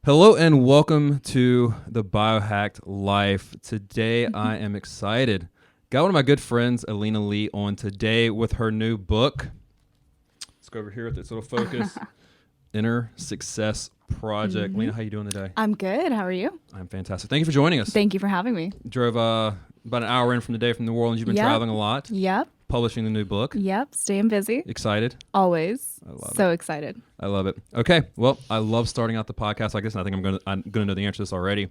Hello and welcome to the Biohacked Life. Today I am excited. Got one of my good friends, Elina Lee, on today with her new book. Let's go over here with this little focus. Inner Success Project. Elina, how you doing today? I'm good. How are you? I'm fantastic. Thank you for joining us. Thank you for having me. Drove about an hour in from the day from New Orleans. You've been traveling a lot. Yep. Publishing the new book. Yep. Staying busy. Excited? Always. I love it. So excited. I love it. Okay. Well, I love starting out the podcast like this, and I think I'm gonna know the answer to this already.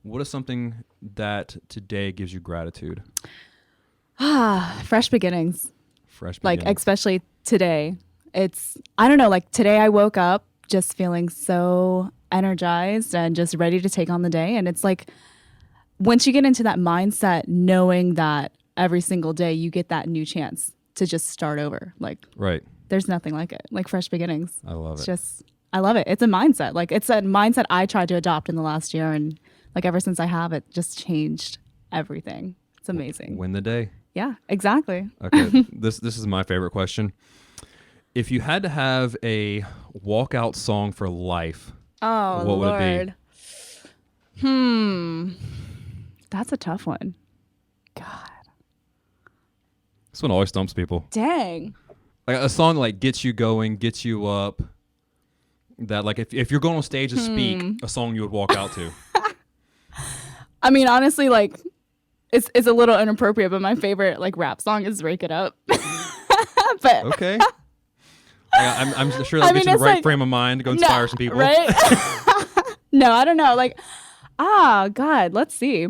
What is something that today gives you gratitude? Fresh beginnings. Fresh beginnings. Like, especially today. I don't know, like today I woke up just feeling so energized and just ready to take on the day. And it's like, once you get into that mindset, knowing that every single day you get that new chance to just start over. Like, right. There's nothing like it. Like fresh beginnings. I love it. I love it. It's a mindset. Like it's a mindset I tried to adopt in the last year. And like ever since I have it, just changed everything. It's amazing. Win the day. Yeah, exactly. Okay. This is my favorite question. If you had to have a walkout song for life, Oh, what Lord. would it be? That's a tough one. God. This one always stumps people. Dang. Like a song like gets you going, gets you up. That like if you're going on stage to speak, a song you would walk out to. I mean, honestly, like it's a little inappropriate, but my favorite like rap song is "Break It Up." But Okay. I'm sure that gets you in the right frame of mind to go inspire some people. Right? No, I don't know. Like, God, let's see.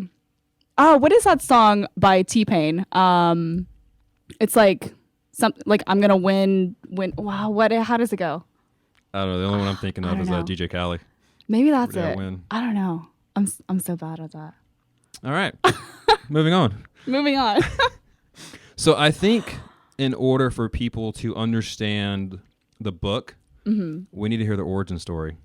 What is that song by T-Pain? It's like something like I'm gonna win. Wow, how does it go? I don't know. The only one I'm thinking of is DJ Khaled. Maybe that's Ready to it. win. I don't know. I'm so bad at that. All right. Moving on. Moving on. So I think in order for people to understand the book, we need to hear the origin story.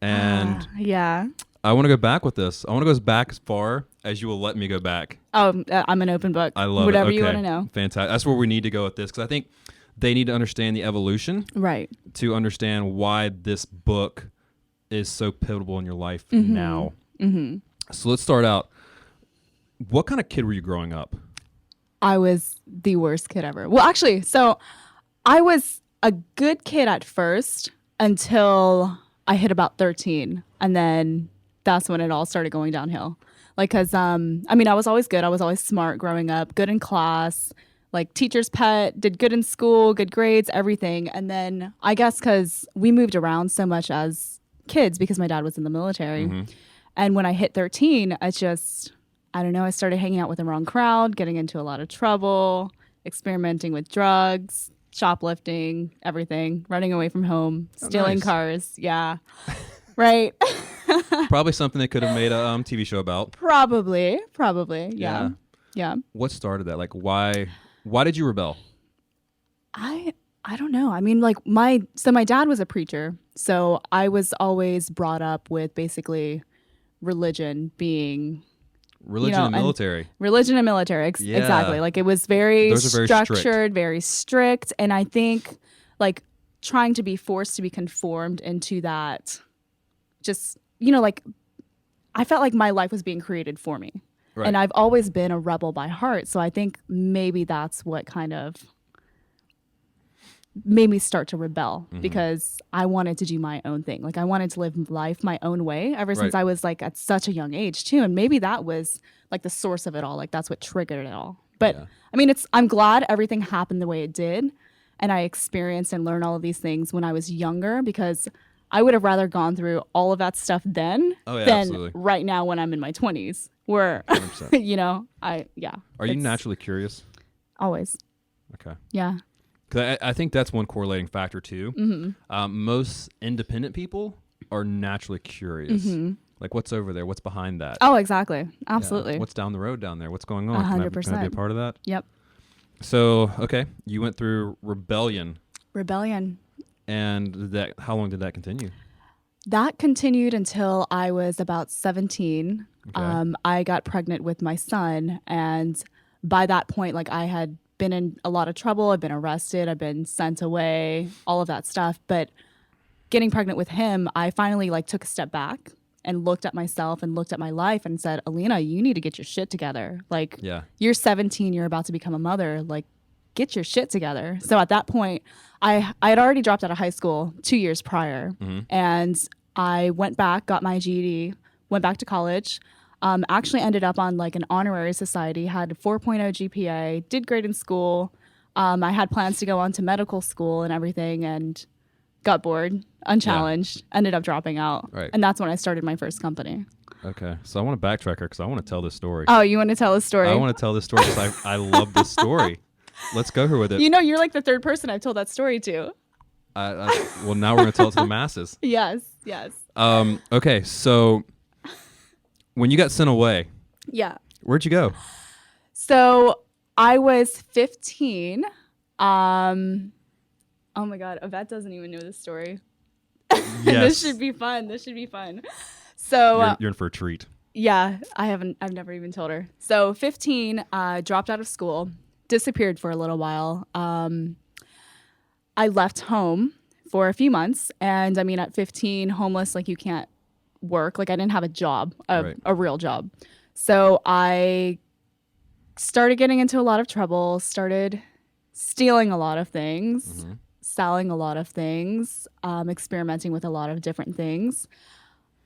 And yeah. I want to go back with this. I want to go back as far as you will let me go back. Oh, I'm an open book. I love whatever it. Okay. you want to know. Fantastic. That's where we need to go with this because I think they need to understand the evolution. Right. To understand why this book is so pivotal in your life now. Mm-hmm. So let's start out. What kind of kid were you growing up? I was the worst kid ever. Well, actually, so I was a good kid at first until I hit about 13. And then that's when it all started going downhill. Like, cause, I mean, I was always good. I was always smart growing up, good in class, like teacher's pet, did good in school, good grades, everything. And then I guess cause we moved around so much as kids because my dad was in the military. Mm-hmm. And when I hit 13, I don't know, I started hanging out with the wrong crowd, getting into a lot of trouble, experimenting with drugs, shoplifting, everything, running away from home, stealing cars. Yeah. Right. Probably something they could have made a TV show about. Probably. Yeah. What started that? Like, why did you rebel? I don't know. I mean, like my dad was a preacher, so I was always brought up with basically religion being religion and military. Religion and military, exactly. Like it was very structured, very strict, and I think like trying to be forced to be conformed into that, just like I felt like my life was being created for me. Right. And I've always been a rebel by heart. So I think maybe that's what kind of made me start to rebel because I wanted to do my own thing. Like I wanted to live life my own way ever since I was like at such a young age too. And maybe that was like the source of it all. Like that's what triggered it all. But I mean, I'm glad everything happened the way it did. And I experienced and learned all of these things when I was younger because I would have rather gone through all of that stuff then than absolutely. Right now when I'm in my 20s where, Are you naturally curious? Always. Okay. Yeah. Because I think that's one correlating factor too. Mm-hmm. Most independent people are naturally curious. Mm-hmm. Like what's over there? What's behind that? Oh, exactly. Absolutely. Yeah. What's down the road down there? What's going on? 100%. Can I be a part of that? Yep. So, okay. You went through rebellion. And how long did that continue? That continued until I was about 17. Okay. I got pregnant with my son. And by that point, like I had been in a lot of trouble. I've been arrested. I've been sent away, all of that stuff. But getting pregnant with him, I finally like took a step back and looked at myself and looked at my life and said, Elina, you need to get your shit together. Like, you're 17, you're about to become a mother. Like, get your shit together. So at that point, I had already dropped out of high school 2 years prior. And I went back, got my GED, went back to college. Actually ended up on like an honorary society, had a 4.0 GPA, did great in school. I had plans to go on to medical school and everything, and got bored, unchallenged, ended up dropping out. Right. And that's when I started my first company. Okay. So I want to backtrack her because I want to tell this story. Oh, you want to tell a story? I want to tell this story because I love this story. Let's go here with it. You know, you're like the third person I've told that story to. Well, now we're going to tell it to the masses. Yes, yes. Okay, so when you got sent away, where'd you go? So I was 15. Oh my God, Yvette doesn't even know this story. Yes. This should be fun. So you're in for a treat. Yeah, I've never even told her. So 15, dropped out of school, disappeared for a little while. I left home for a few months, and I mean, at 15, homeless, like you can't work. Like I didn't have a job, a real job. So I started getting into a lot of trouble, started stealing a lot of things, selling a lot of things, experimenting with a lot of different things.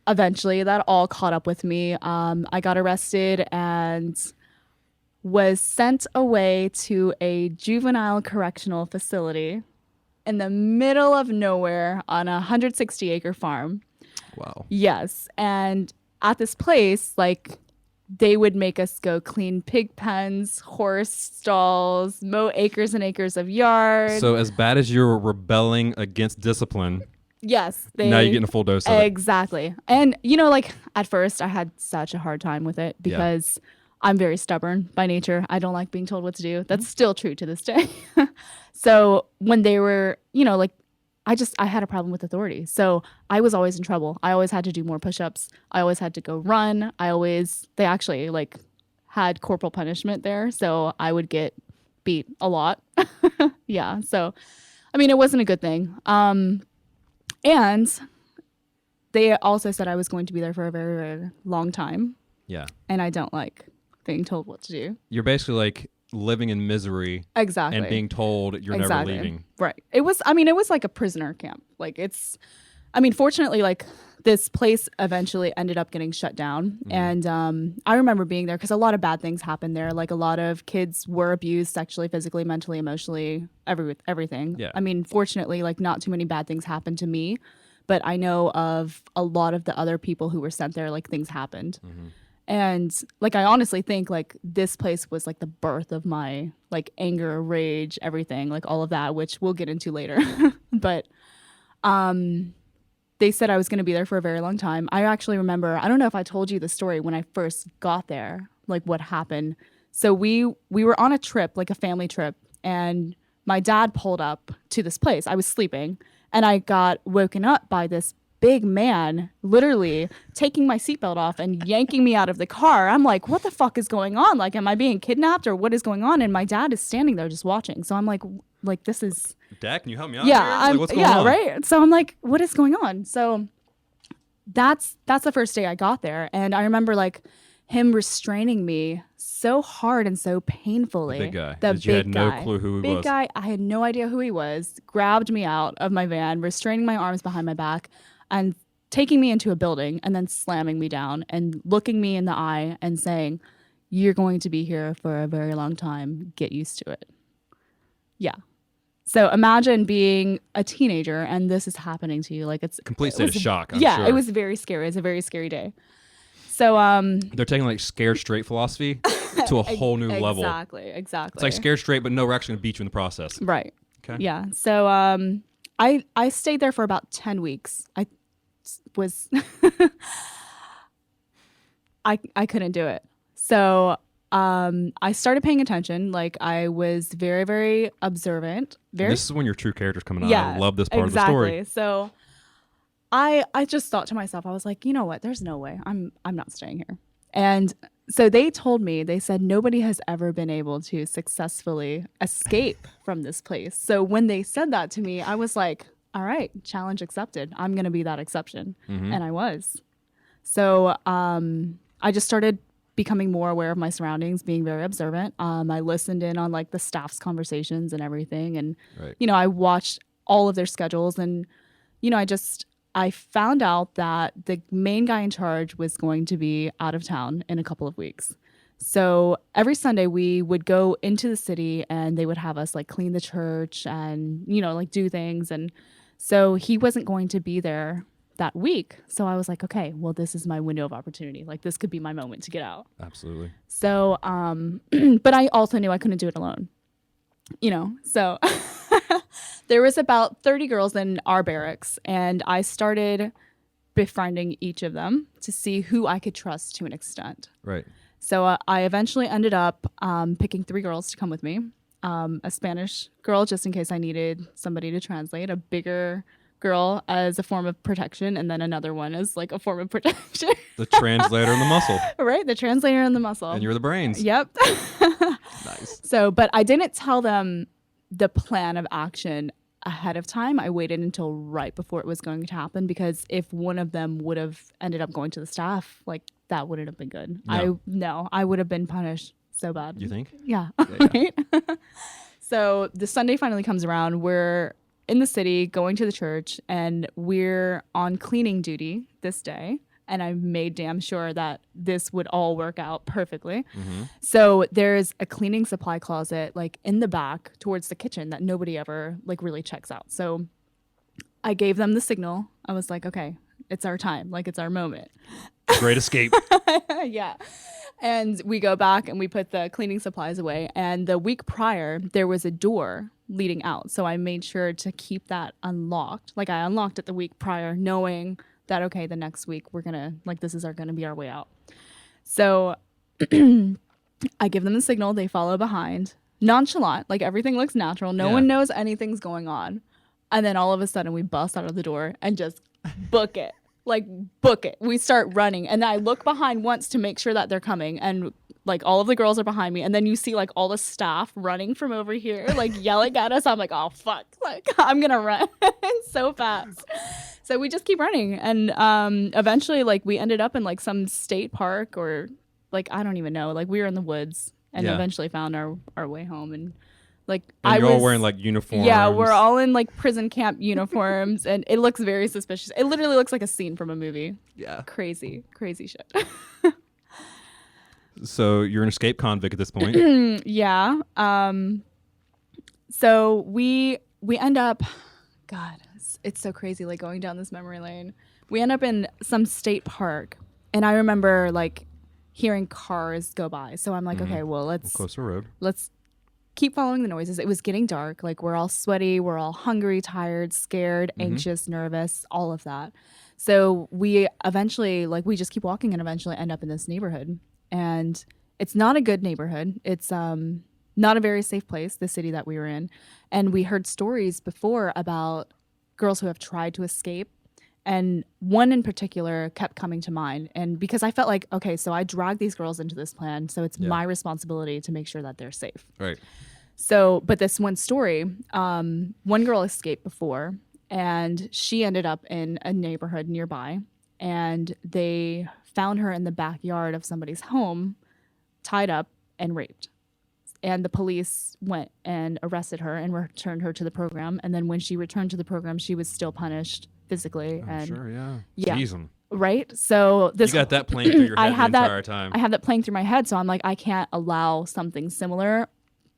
Eventually, that all caught up with me. I got arrested and was sent away to a juvenile correctional facility in the middle of nowhere on a 160-acre farm. Wow. Yes. And at this place, like, they would make us go clean pig pens, horse stalls, mow acres and acres of yard. So as bad as you're rebelling against discipline, yes, now you're getting a full dose of it. Exactly. And, you know, like at first I had such a hard time with it because I'm very stubborn by nature. I don't like being told what to do. That's still true to this day. So when they were, you know, like, I had a problem with authority. So I was always in trouble. I always had to do more push-ups. I always had to go run. They actually like had corporal punishment there. So I would get beat a lot. Yeah. So, I mean, it wasn't a good thing. And they also said I was going to be there for a very, very long time. Yeah. And I don't like being told what to do. You're basically like living in misery. Exactly. And being told you're never leaving. Right. It was like a prisoner camp. Like fortunately, like this place eventually ended up getting shut down. And I remember being there because a lot of bad things happened there. Like a lot of kids were abused sexually, physically, mentally, emotionally, everything. Yeah. I mean, fortunately, like not too many bad things happened to me, but I know of a lot of the other people who were sent there, like things happened. And like, I honestly think like this place was like the birth of my like anger, rage, everything, like all of that, which we'll get into later. But they said I was going to be there for a very long time. I actually remember, I don't know if I told you the story when I first got there, like what happened. So we were on a trip, like a family trip, and my dad pulled up to this place. I was sleeping and I got woken up by this big man literally taking my seatbelt off and yanking me out of the car. I'm like, what the fuck is going on? Like, am I being kidnapped or what is going on? And my dad is standing there just watching. So I'm like this is... Dad, can you help me out? Yeah, like, what's going on? Right. So I'm like, what is going on? So that's the first day I got there. And I remember like him restraining me so hard and so painfully. The big guy. You had no clue who he was. Big guy. I had no idea who he was. Grabbed me out of my van, restraining my arms behind my back, and taking me into a building and then slamming me down and looking me in the eye and saying, you're going to be here for a very long time. Get used to it. Yeah. So imagine being a teenager and this is happening to you. Like it's complete state of shock. I'm sure. It was very scary. It's a very scary day. So they're taking like scared straight philosophy to a whole new level. Exactly. It's like scared straight, but no, we're actually gonna beat you in the process. Right. Okay. Yeah. So I stayed there for about 10 weeks. I couldn't do it. So I started paying attention. Like I was very, very observant. This is when your true character's coming out. I love this part of the story. So I just thought to myself, I was like, you know what? There's no way. I'm not staying here. And so they said nobody has ever been able to successfully escape from this place. So when they said that to me, I was like, all right, challenge accepted. I'm going to be that exception. Mm-hmm. And I was. So I just started becoming more aware of my surroundings, being very observant. I listened in on like the staff's conversations and everything. And, Right. I watched all of their schedules. And, I found out that the main guy in charge was going to be out of town in a couple of weeks. So every Sunday we would go into the city and they would have us like clean the church and, like do things. And so he wasn't going to be there that week. So I was like, okay, well, this is my window of opportunity. Like this could be my moment to get out. Absolutely. So, but I also knew I couldn't do it alone, so there was about 30 girls in our barracks and I started befriending each of them to see who I could trust to an extent. Right. So I eventually ended up picking 3 girls to come with me. A Spanish girl, just in case I needed somebody to translate, a bigger girl as a form of protection, and then another one as like a form of protection. The translator and the muscle. Right, the translator and the muscle. And you're the brains. Yep. Nice. So, but I didn't tell them the plan of action ahead of time. I waited until right before it was going to happen because if one of them would have ended up going to the staff, like that wouldn't have been good. I would have been punished so bad. You think? Yeah. Yeah. Right. So the Sunday finally comes around. We're in the city going to the church and we're on cleaning duty this day. And I made damn sure that this would all work out perfectly. Mm-hmm. So there's a cleaning supply closet like in the back towards the kitchen that nobody ever like really checks out. So I gave them the signal. I was like, okay, it's our time. Like it's our moment. Great escape. Yeah. And we go back and we put the cleaning supplies away. And the week prior, there was a door leading out. So I made sure to keep that unlocked. Like I unlocked it the week prior, knowing that, okay, the next week we're going to, like, this is going to be our way out. So I give them the signal. They follow behind. Nonchalant. Like everything looks natural. No one knows anything's going on. And then all of a sudden we bust out of the door and just book it. Like book it. We start running. And then I look behind once to make sure that they're coming. And like all of the girls are behind me. And then you see like all the staff running from over here, like yelling at us. I'm like, oh, fuck. Like I'm going to run so fast. So we just keep running. And eventually like we ended up in like some state park or like, I don't even know. Like we were in the woods and eventually found our way home. And like and you're all wearing like uniforms. Yeah, we're all in like prison camp uniforms and it looks very suspicious. It literally looks like a scene from a movie. Yeah. Crazy shit. So you're an escape convict at this point. Yeah. So we end up, God, it's so crazy like going down this memory lane. We end up in some state park and I remember like hearing cars go by. So I'm like, okay, well, let's closer road. Let's keep following the noises. It was getting dark. Like we're all sweaty, we're all hungry, tired, scared, anxious, nervous, all of that. So we eventually like we just keep walking and eventually end up in this neighborhood. And it's not a good neighborhood. It's not a very safe place, the city that we were in. And we heard stories before about girls who have tried to escape. And one in particular kept coming to mind. And because I felt like, okay, so I dragged these girls into this plan. So it's my responsibility to make sure that they're safe. Right. So, but this one story, one girl escaped before and she ended up in a neighborhood nearby. And they found her in the backyard of somebody's home, tied up and raped. And the police went and arrested her and returned her to the program. And then when she returned to the program, she was still punished physically. I'm and sure, yeah. Yeah. Jeez, 'em. Right? So this You got that playing through your head the entire time. I have that playing through my head. So I'm like, I can't allow something similar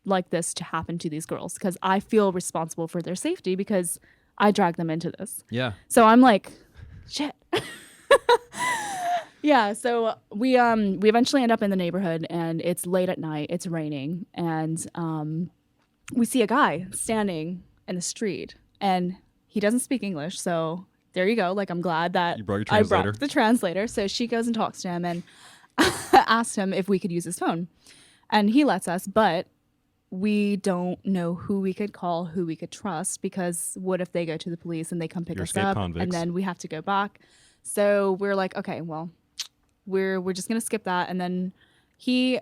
like this to happen to these girls because I feel responsible for their safety because I dragged them into this. Yeah. So I'm like, shit. Yeah, so we eventually end up in the neighborhood and it's late at night, it's raining, and we see a guy standing in the street and he doesn't speak English, so there you go. Like I'm glad that You brought your I translator. brought the translator. So she goes and talks to him and asked him if we could use his phone. And he lets us, but we don't know who we could call, who we could trust, because what if they go to the police and they come pick Your us escape up convicts. and then we have to go back. So we're like, okay, well, we're just gonna skip that. And then he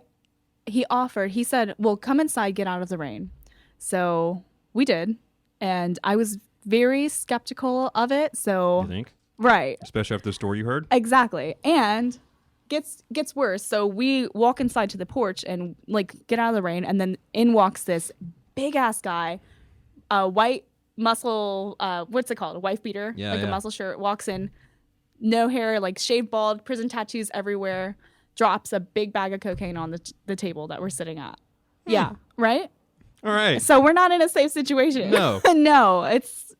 said, well, come inside, get out of the rain. So we did. And I was very skeptical of it. So, You think? right. Especially after the story you heard? Exactly. And gets worse. So we walk inside to the porch and like get out of the rain, and then in walks this big ass guy, white muscle, what's it called? A wife beater, Yeah, like yeah. a muscle shirt, walks in, no hair, like shaved bald, prison tattoos everywhere, drops a big bag of cocaine on the table that we're sitting at. Yeah, right? All right. So we're not in a safe situation. No. No, it's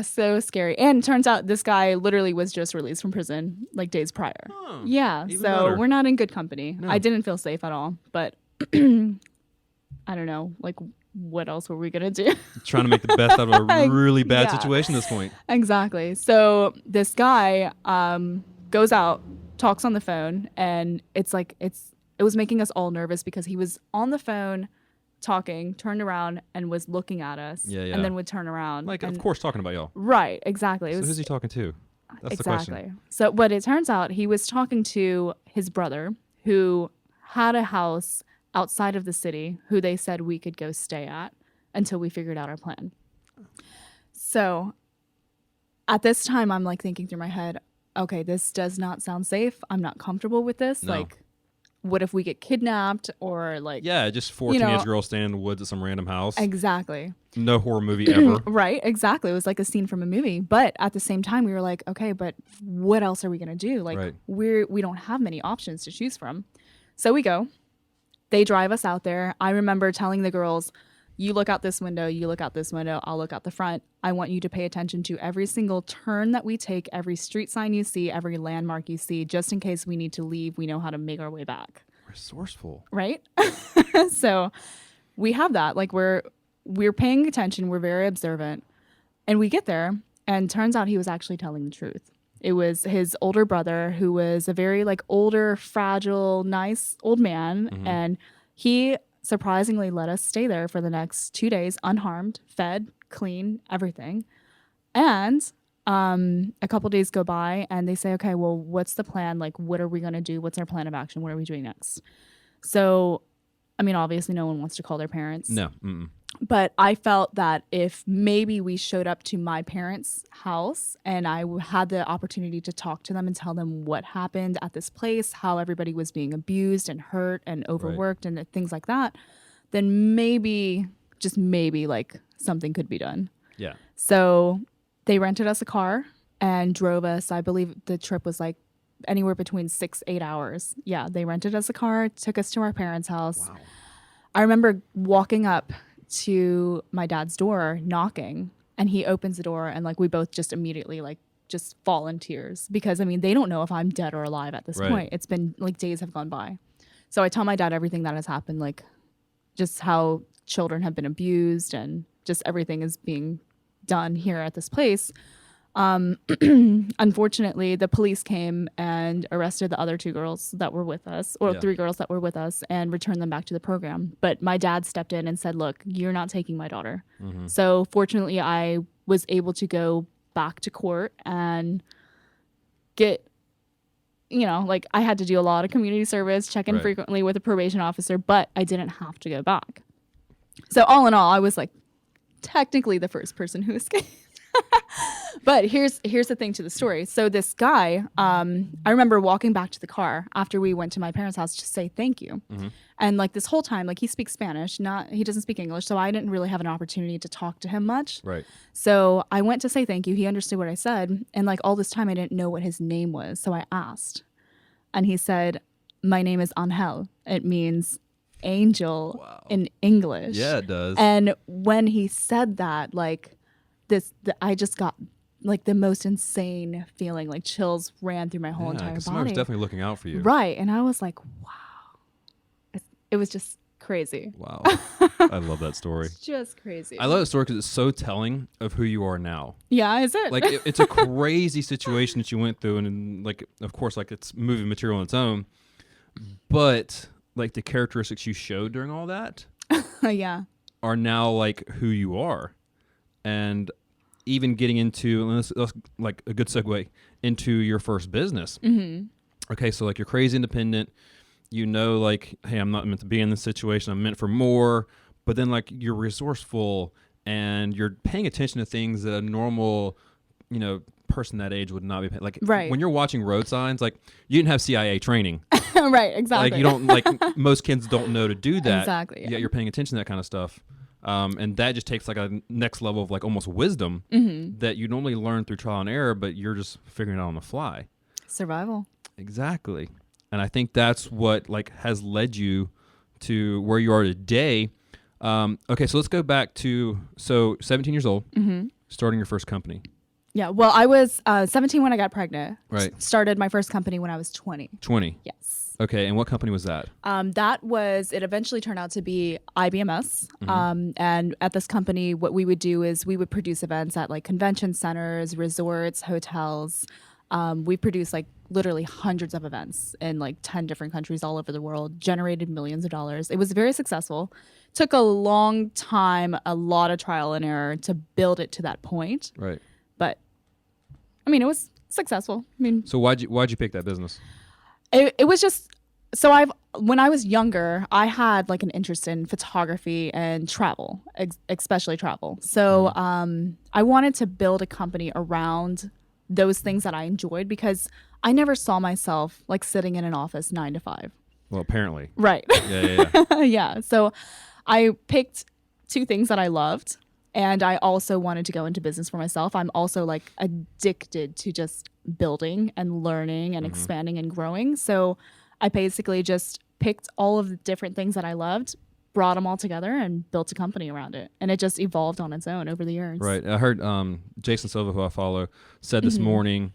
so scary. And turns out this guy literally was just released from prison like days prior. Oh, Yeah, even so better. we're not in good company. No. I didn't feel safe at all, but I don't know, like what else were we going to do? Trying to make the best out of a really bad Yeah. situation at this point. Exactly. So this guy goes out, talks on the phone, and it was making us all nervous because he was on the phone talking, turned around and was looking at us, Yeah, yeah. and then would turn around. Like, and, of course, talking about y'all. Right, exactly. So who's he talking to? That's the exactly. question. So, but it turns out he was talking to his brother who had a house outside of the city who they said we could go stay at until we figured out our plan. So at this time, I'm like thinking through my head, okay, this does not sound safe. I'm not comfortable with this. No. Like, what if we get kidnapped or like... Yeah, just four You know- teenage girls standing in the woods at some random house. Exactly. No horror movie ever. Right, exactly. It was like a scene from a movie. But at the same time, we were like, okay, but what else are we going to do? Like, Right. we don't have many options to choose from. So we go. They drive us out there. I remember telling the girls, you look out this window, you look out this window, I'll look out the front. I want you to pay attention to every single turn that we take, every street sign you see, every landmark you see, just in case we need to leave, we know how to make our way back. Resourceful. Right? So we have that. Like we're paying attention, we're very observant. And we get there, and turns out he was actually telling the truth. It was his older brother who was a very like older, fragile, nice old man. Mhm. And he surprisingly let us stay there for the next 2 days, unharmed, fed, clean, everything. And a couple days go by and they say, okay, well, what's the plan? Like, what are we going to do? What's our plan of action? What are we doing next? So, I mean, obviously no one wants to call their parents. No. Mm-mm. But I felt that if maybe we showed up to my parents' house and I had the opportunity to talk to them and tell them what happened at this place, how everybody was being abused and hurt and overworked and things like that, then maybe, just maybe, like something could be done. Yeah. So they rented us a car and drove us. I believe the trip was like anywhere between 6-8 hours. Yeah, they rented us a car, took us to our parents' house. Wow. I remember walking up to my dad's door, knocking, and he opens the door, and like we both just immediately like just fall in tears because I mean they don't know if I'm dead or alive at this Right. point. It's been like days have gone by. So I tell my dad everything that has happened, like just how children have been abused and just everything is being done here at this place. Unfortunately, the police came and arrested the other 2 girls that were with us, or Yeah. 3 girls that were with us, and returned them back to the program. But my dad stepped in and said, look, you're not taking my daughter. Mhm. So fortunately, I was able to go back to court and get, like I had to do a lot of community service, check in Right. frequently with a probation officer, but I didn't have to go back. So all in all, I was like technically the first person who escaped. But here's the thing to the story. So this guy, I remember walking back to the car after we went to my parents' house to say thank you. Mhm. And like this whole time, like he speaks Spanish, he doesn't speak English. So I didn't really have an opportunity to talk to him much. Right. So I went to say thank you. He understood what I said. And like all this time, I didn't know what his name was. So I asked. And he said, my name is Angel. It means angel in English. Yeah, it does. And when he said that, like I just got like the most insane feeling, like chills ran through my whole entire 'cause somebody was body. definitely looking out for you. Right. And I was like, wow. It was just crazy. Wow. I love that story. It's just crazy. I love that story because it's so telling of who you are now. Yeah, is it? Like it's a crazy situation that you went through, and like of course, like it's movie material on its own, but like the characteristics you showed during all that Yeah. are now like who you are, and even getting into let's like a good segue into your first business. Mm-hmm. Okay, so like you're crazy independent. Like, hey, I'm not meant to be in this situation. I'm meant for more. But then like you're resourceful and you're paying attention to things that a normal, person that age would not be paying. Like Right. when you're watching road signs, like you didn't have CIA training. Right, exactly. Like you don't like most kids don't know to do that. Exactly. Yeah. Yet you're paying attention to that kind of stuff. And that just takes like a next level of like almost wisdom that you normally learn through trial and error, but you're just figuring it out on the fly. Survival. Exactly. And I think that's what like has led you to where you are today. Okay, so let's go back to 17 years old, starting your first company. Yeah. Well, I was 17 when I got pregnant. Right. Started my first company when I was 20. 20. Yes. Okay, and what company was that? It eventually turned out to be IBMS. And at this company, what we would do is we would produce events at like convention centers, resorts, hotels. We produced like literally hundreds of events in like 10 different countries all over the world, generated millions of dollars. It was very successful. Took a long time, a lot of trial and error to build it to that point. Right. But I mean, it was successful. I mean, So why'd you pick that business? it was just when I was younger, I had like an interest in photography and travel, especially travel. So I wanted to build a company around those things that I enjoyed because I never saw myself like sitting in an office 9 to 5. Well, apparently. Right. Yeah. Yeah. So I picked 2 things that I loved. And I also wanted to go into business for myself. I'm also like addicted to just building and learning and expanding and growing. So I basically just picked all of the different things that I loved, brought them all together and built a company around it. And it just evolved on its own over the years. Right. I heard Jason Silva, who I follow, said this morning,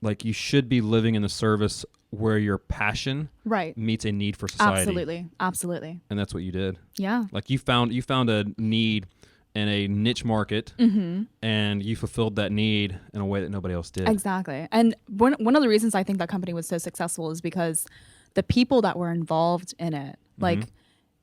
like you should be living in the service where your passion meets a need for society. Absolutely. And that's what you did. Yeah. Like you found a need in a niche market, and you fulfilled that need in a way that nobody else did. Exactly. And one of the reasons I think that company was so successful is because the people that were involved in it, like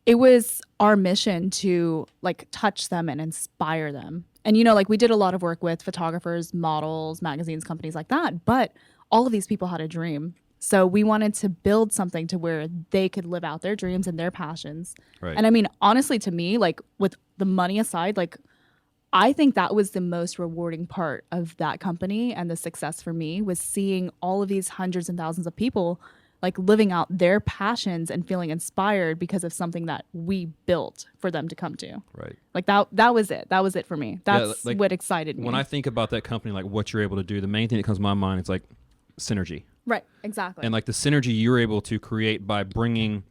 it was our mission to like touch them and inspire them. And like we did a lot of work with photographers, models, magazines, companies like that, but all of these people had a dream. So we wanted to build something to where they could live out their dreams and their passions. Right. And I mean, honestly, to me, like with the money aside, like I think that was the most rewarding part of that company and the success for me was seeing all of these hundreds and thousands of people like living out their passions and feeling inspired because of something that we built for them to come to. Right. Like that was it. That was it for me. That's like, what excited me. When I think about that company, like what you're able to do, the main thing that comes to my mind is like synergy. Right, exactly. And like the synergy you're able to create by bringing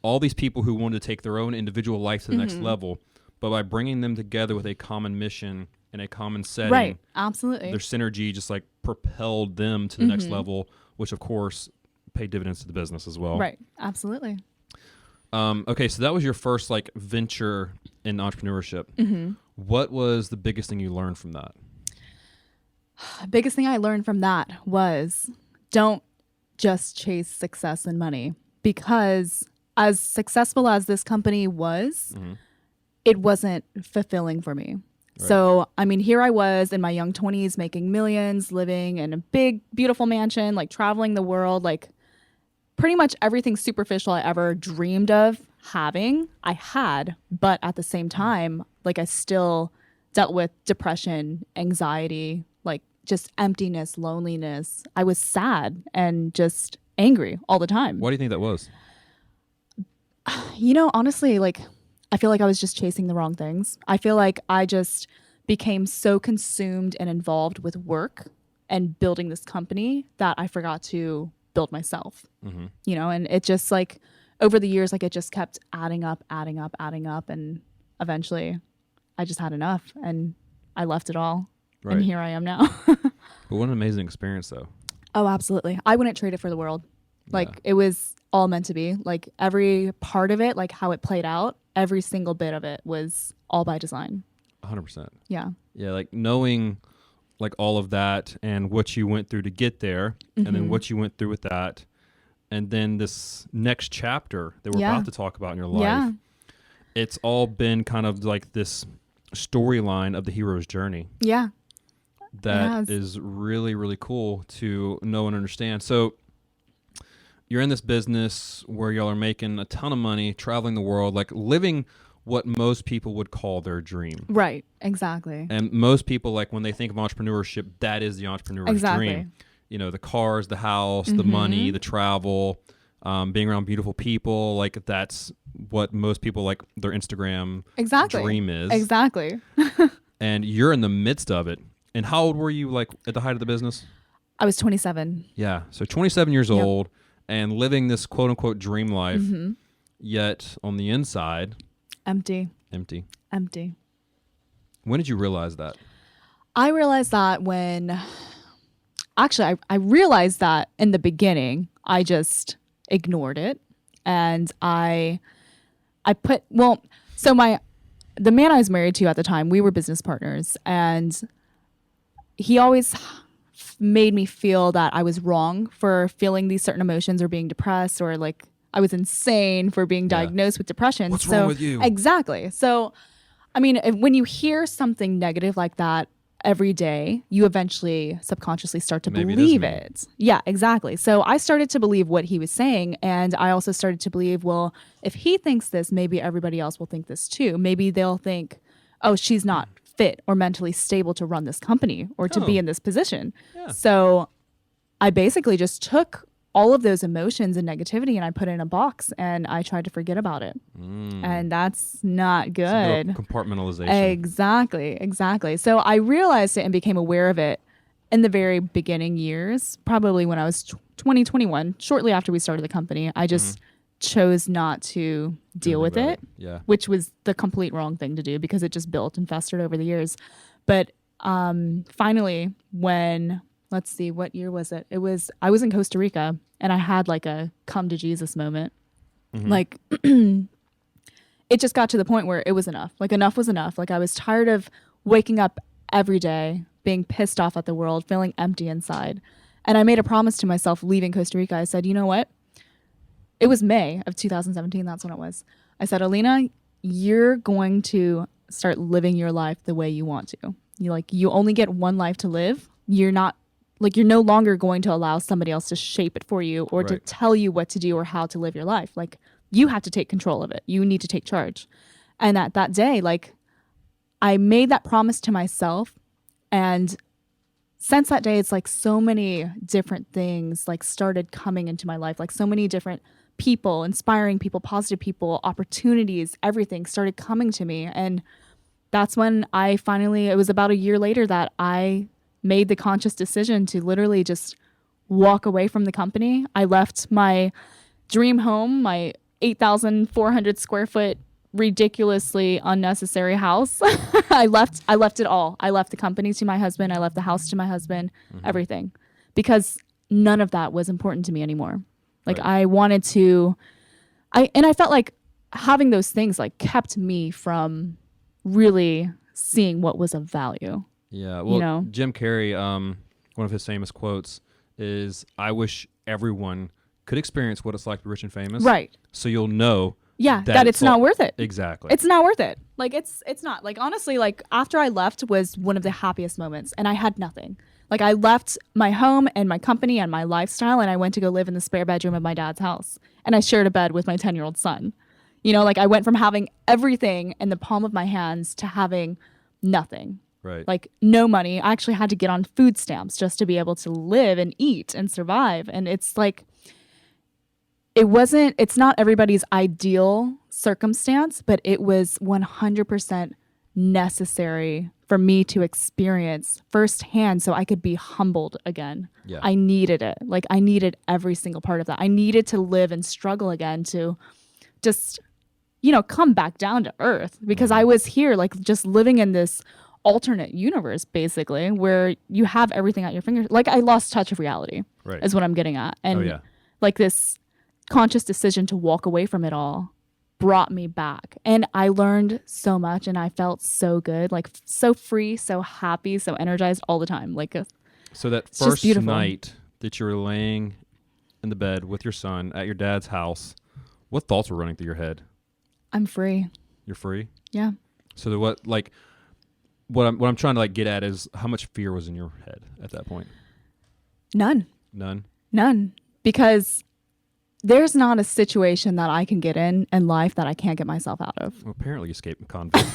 all these people who wanted to take their own individual life to the next level, but by bringing them together with a common mission and a common setting. Right, absolutely. Their synergy just like propelled them to the next level, which of course paid dividends to the business as well. Right, absolutely. Okay, so that was your first like venture in entrepreneurship. What was the biggest thing you learned from that? Biggest thing I learned from that was don't just chase success and money, because as successful as this company was, it wasn't fulfilling for me. Right. So, I mean, here I was in my young 20s making millions, living in a big, beautiful mansion, like traveling the world, like pretty much everything superficial I ever dreamed of having, I had. But at the same time, like I still dealt with depression, anxiety, like just emptiness, loneliness. I was sad and just angry all the time. Why do you think that was? Honestly, like I feel like I was just chasing the wrong things. I feel like I just became so consumed and involved with work and building this company that I forgot to build myself. And it just like over the years, like it just kept adding up. And eventually I just had enough and I left it all. Right. And here I am now. But what an amazing experience though. Oh, absolutely. I wouldn't trade it for the world. Like it was all meant to be. Like every part of it, like how it played out, every single bit of it was all by design. 100%. Yeah. Yeah, like knowing like all of that and what you went through to get there and then what you went through with that and then this next chapter that we're about to talk about in your life. Yeah. It's all been kind of like this storyline of the hero's journey. Yeah. That is really, really cool to know and understand. So you're in this business where y'all are making a ton of money, traveling the world, like living what most people would call their dream. Right. Exactly. And most people, like when they think of entrepreneurship, that is the entrepreneur's dream. You know, the cars, the house, the money, the travel, being around beautiful people. Like that's what most people like their Instagram dream is. Exactly. And you're in the midst of it. And how old were you like at the height of the business? I was 27. Yeah. So 27 years old and living this quote unquote dream life, yet on the inside, Empty. When did you realize that? I realized that when, actually, I realized that in the beginning, I just ignored it. And the man I was married to at the time, we were business partners, and he always made me feel that I was wrong for feeling these certain emotions or being depressed, or like I was insane for being diagnosed with depression. What's wrong with you? Exactly. So, I mean, when you hear something negative like that every day, you eventually subconsciously start to believe it. Yeah, exactly. So I started to believe what he was saying. And I also started to believe, well, if he thinks this, maybe everybody else will think this too. Maybe they'll think, oh, she's not fit or mentally stable to run this company or to be in this position. Yeah. So I basically just took all of those emotions and negativity and I put it in a box and I tried to forget about it. And that's not good. Compartmentalization. Exactly. So I realized it and became aware of it in the very beginning years, probably when I was 2021, shortly after we started the company. I just chose not to deal with it, which was the complete wrong thing to do because it just built and festered over the years. But finally, when, let's see, what year was it? I was in Costa Rica and I had like a come to Jesus moment. Like it just got to the point where it was enough. Like enough was enough. Like I was tired of waking up every day, being pissed off at the world, feeling empty inside. And I made a promise to myself leaving Costa Rica. I said, you know what? It was May of 2017. That's when it was. I said, Elina, you're going to start living your life the way you want to. You only get one life to live. You're no longer going to allow somebody else to shape it for you or to tell you what to do or how to live your life. Like you have to take control of it. You need to take charge. And at that day, like I made that promise to myself. And since that day, it's like so many different things like started coming into my life, like so many different people, inspiring people, positive people, opportunities, everything started coming to me. And that's when it was about a year later that I made the conscious decision to literally just walk away from the company. I left my dream home, my 8,400 square foot, ridiculously unnecessary house. I left it all. I left the company to my husband. I left the house to my husband, everything, because none of that was important to me anymore. Like I wanted to, I felt like having those things like kept me from really seeing what was of value. Yeah. Well, Jim Carrey, one of his famous quotes is, I wish everyone could experience what it's like to be rich and famous. Right. So you'll know. Yeah, that it's not worth it. Exactly. It's not worth it. Like it's not. Like honestly, like after I left was one of the happiest moments and I had nothing. Like I left my home and my company and my lifestyle and I went to go live in the spare bedroom of my dad's house. And I shared a bed with my 10-year-old son. Like I went from having everything in the palm of my hands to having nothing. Right. Like no money. I actually had to get on food stamps just to be able to live and eat and survive. And it's like, it's not everybody's ideal circumstance, but it was 100% necessary for me to experience firsthand so I could be humbled again. Yeah. I needed it. Like I needed every single part of that. I needed to live and struggle again to just, come back down to earth because I was here like just living in this alternate universe basically where you have everything at your fingers. Like I lost touch of reality is what I'm getting at. And like this conscious decision to walk away from it all brought me back. And I learned so much and I felt so good, like so free, so happy, so energized all the time. So that first night that you were laying in the bed with your son at your dad's house, what thoughts were running through your head? I'm free. You're free? Yeah. So what I'm trying to get at is how much fear was in your head at that point? None. Because there's not a situation that I can get in life that I can't get myself out of. Well, apparently you escaped convict.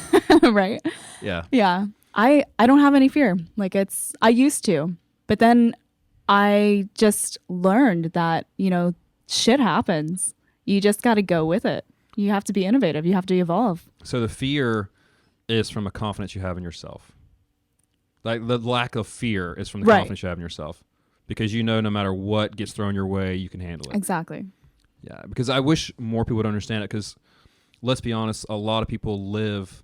Right? Yeah. Yeah. I don't have any fear. Like I used to, but then I just learned that, shit happens. You just got to go with it. You have to be innovative. You have to evolve. So the fear is from a confidence you have in yourself. Like the lack of fear is from the confidence you have in yourself, because no matter what gets thrown your way, you can handle it. Exactly. Yeah, because I wish more people would understand it, because let's be honest, a lot of people live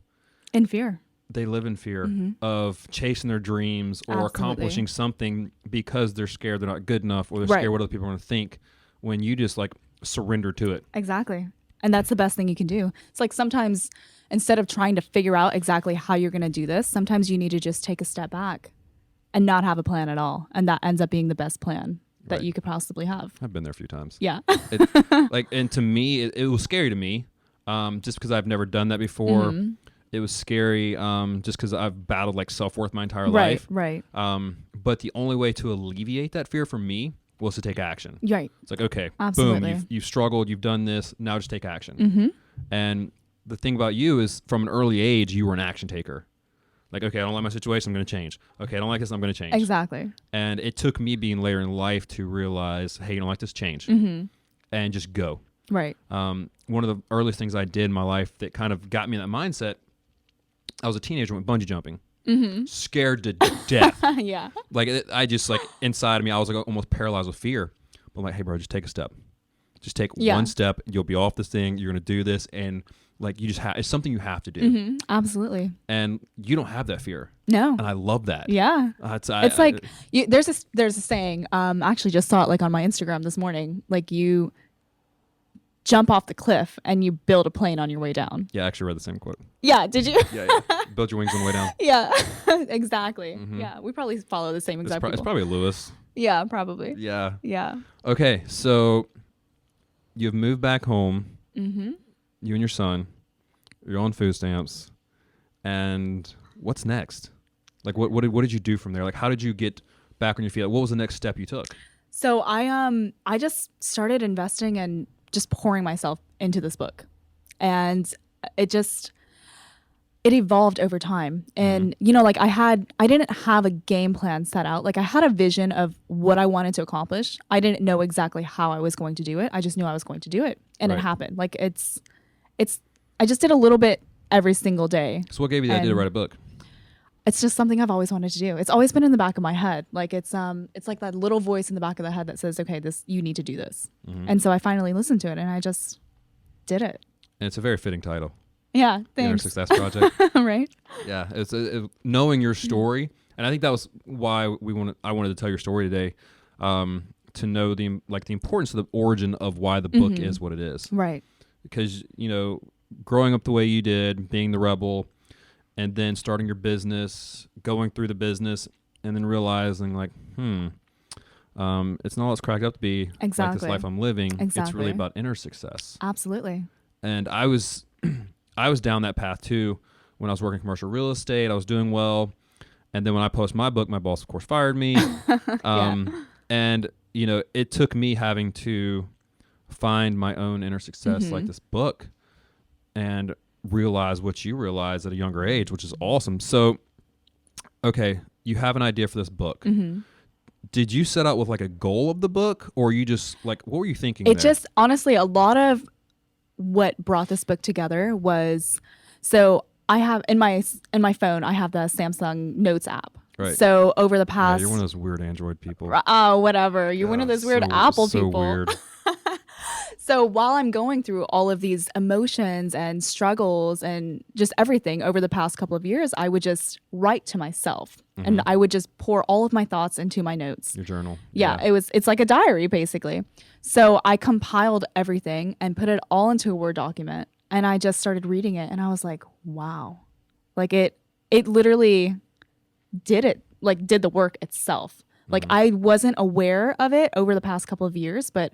in fear. They live in fear of chasing their dreams or accomplishing something because they're scared they're not good enough, or they're scared what other people are going to think, when you just like surrender to it. Exactly. And that's the best thing you can do. It's like sometimes instead of trying to figure out exactly how you're going to do this, sometimes you need to just take a step back and not have a plan at all. And that ends up being the best plan that you could possibly have. I've been there a few times. Yeah. And to me, it was scary to me, just because I've never done that before. It was scary, just because I've battled like self-worth my entire life. Right. But the only way to alleviate that fear for me was to take action. Right. It's like, okay, absolutely. Boom, you've struggled, you've done this, now just take action. And the thing about you is, from an early age, you were an action taker. Like, okay, I don't like my situation, I'm going to change. Okay, I don't like this, I'm going to change. Exactly. And it took me being later in life to realize, hey, you don't like this, change. And just go. Right. One of the earliest things I did in my life that kind of got me in that mindset, I was a teenager, went bungee jumping. Scared to death. Yeah. Like, I just, like, inside of me, I was like almost paralyzed with fear. But I'm like, hey, bro, just take a step. Just take one step. You'll be off this thing. You're going to do this. And, like, you just it's something you have to do. Absolutely. And you don't have that fear. No. And I love that. Yeah. It's like, there's a saying, I actually just saw it like on my Instagram this morning. Like, you jump off the cliff and you build a plane on your way down. Yeah, I actually read the same quote. Yeah, did you? Yeah. Build your wings on the way down. Yeah, exactly. Yeah, we probably follow the same exact people. It's probably Lewis. Yeah, probably. Yeah. Yeah. Okay, so you've moved back home. You and your son. You're on food stamps. And what's next? Like, what did you do from there? Like, how did you get back on your feet? What was the next step you took? So I just started investing and just pouring myself into this book, and it evolved over time. And like I didn't have a game plan set out. Like, I had a vision of what I wanted to accomplish. I didn't know exactly how I was going to do it. I just knew I was going to do it, and it happened. Like, I just did a little bit every single day. So what gave you the idea to write a book? It's just something I've always wanted to do. It's always been in the back of my head. Like, it's like that little voice in the back of the head that says, okay, you need to do this. And so I finally listened to it, and I just did it. And it's a very fitting title. Yeah, The Inner thanks. Success Project. Right? Yeah, it's knowing your story, and I think that was why I wanted to tell your story today, to know the importance of the origin of why the book is what it is. Right. Because growing up the way you did, being the rebel, and then starting your business, going through the business, and then realizing like, it's not all it's cracked up to be. Exactly. Like this life I'm living. Exactly. It's really about inner success. Absolutely. And I was down that path too when I was working commercial real estate. I was doing well. And then when I posted my book, my boss, of course, fired me. And, it took me having to find my own inner success, like this book, and realize what you realize at a younger age, which is awesome. So, okay, you have an idea for this book. Did you set out with like a goal of the book, or you just like, what were you thinking? Just honestly, a lot of what brought this book together was, so I have in my phone, I have the Samsung Notes app. Right. So over the past, you're one of those weird Android people. Oh, whatever. You're one of those weird Apple so people. Weird. So while I'm going through all of these emotions and struggles and just everything over the past couple of years, I would just write to myself, and I would just pour all of my thoughts into my notes. Your journal. Yeah, it's like a diary basically. So I compiled everything and put it all into a Word document, and I just started reading it, and I was like, wow. Like it literally did the work itself. Like, I wasn't aware of it over the past couple of years, but